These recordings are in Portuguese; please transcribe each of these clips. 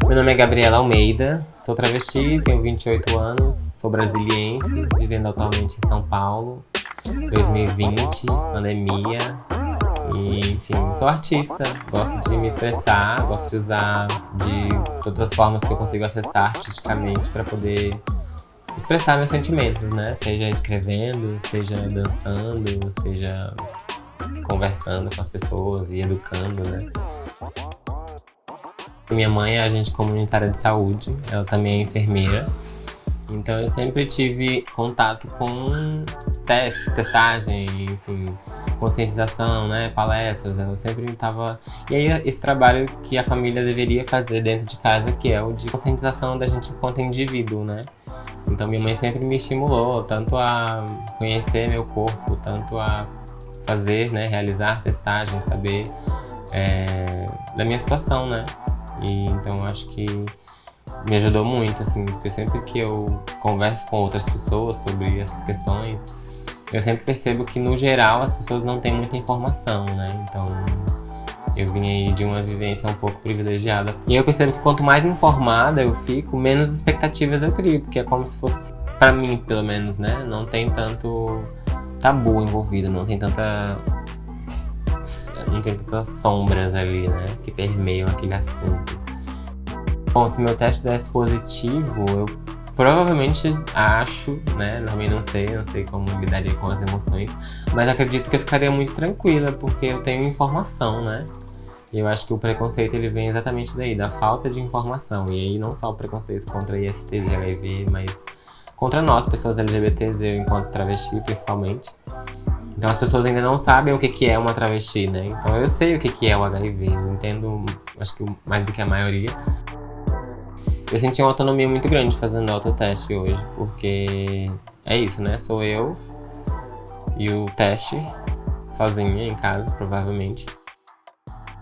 Meu nome é Gabriela Almeida, sou travesti, tenho 28 anos, sou brasiliense, vivendo atualmente em São Paulo, 2020, pandemia, e enfim, sou artista, gosto de me expressar, gosto de usar de todas as formas que eu consigo acessar artisticamente para poder expressar meus sentimentos, né? Seja escrevendo, seja dançando, seja conversando com as pessoas e educando, né? Minha mãe é agente comunitária de saúde, ela também é enfermeira. Então eu sempre tive contato com testagem, enfim, conscientização, né, palestras, ela sempre estava... E aí esse trabalho que a família deveria fazer dentro de casa, que é o de conscientização da gente enquanto indivíduo, né? Então minha mãe sempre me estimulou, tanto a conhecer meu corpo, tanto a fazer, né, realizar testagem, saber da minha situação, né? E então acho que me ajudou muito, assim, porque sempre que eu converso com outras pessoas sobre essas questões, eu sempre percebo que, no geral, as pessoas não têm muita informação, né? Então, eu vim aí de uma vivência um pouco privilegiada. E eu percebo que quanto mais informada eu fico, menos expectativas eu crio, porque é como se fosse, pra mim, pelo menos, né? Não tem tanto tabu envolvido, não tem tantas sombras ali, né? Que permeiam aquele assunto. Bom, se meu teste desse positivo, eu provavelmente acho, né, também não sei como lidaria com as emoções, mas acredito que eu ficaria muito tranquila, porque eu tenho informação, né? E eu acho que o preconceito ele vem exatamente daí, da falta de informação. E aí não só o preconceito contra ISTs e HIV, mas contra nós, pessoas LGBTs, eu enquanto travesti principalmente. Então as pessoas ainda não sabem o que é uma travesti, né? Então eu sei o que é o HIV, eu entendo, acho que mais do que a maioria. Eu senti uma autonomia muito grande fazendo autoteste hoje, porque é isso, né? Sou eu e o teste, sozinha em casa, provavelmente.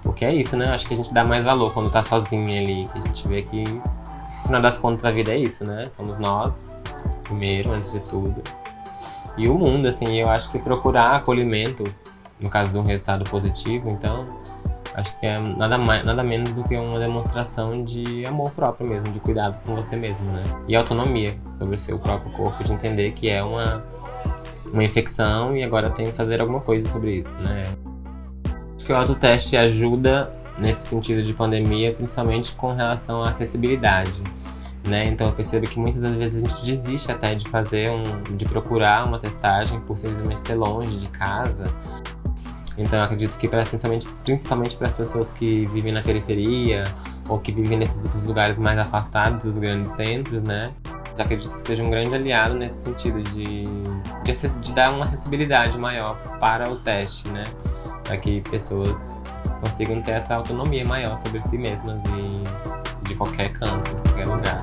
Porque é isso, né? Acho que a gente dá mais valor quando tá sozinha ali, que a gente vê que, no final das contas, a vida é isso, né? Somos nós, primeiro, antes de tudo. E o mundo, assim, eu acho que procurar acolhimento, no caso de um resultado positivo, então... Acho que é nada menos do que uma demonstração de amor próprio mesmo, de cuidado com você mesmo, né? E autonomia sobre o seu próprio corpo, de entender que é uma infecção e agora tem que fazer alguma coisa sobre isso, né? Acho que o autoteste ajuda nesse sentido de pandemia, principalmente com relação à acessibilidade, né? Então eu percebo que muitas das vezes a gente desiste até de de procurar uma testagem por simplesmente ser longe de casa. Então eu acredito que principalmente para as pessoas que vivem na periferia ou que vivem nesses outros lugares mais afastados dos grandes centros, né? Eu acredito que seja um grande aliado nesse sentido de dar uma acessibilidade maior para o teste, né? Para que pessoas consigam ter essa autonomia maior sobre si mesmas e de qualquer canto, de qualquer lugar.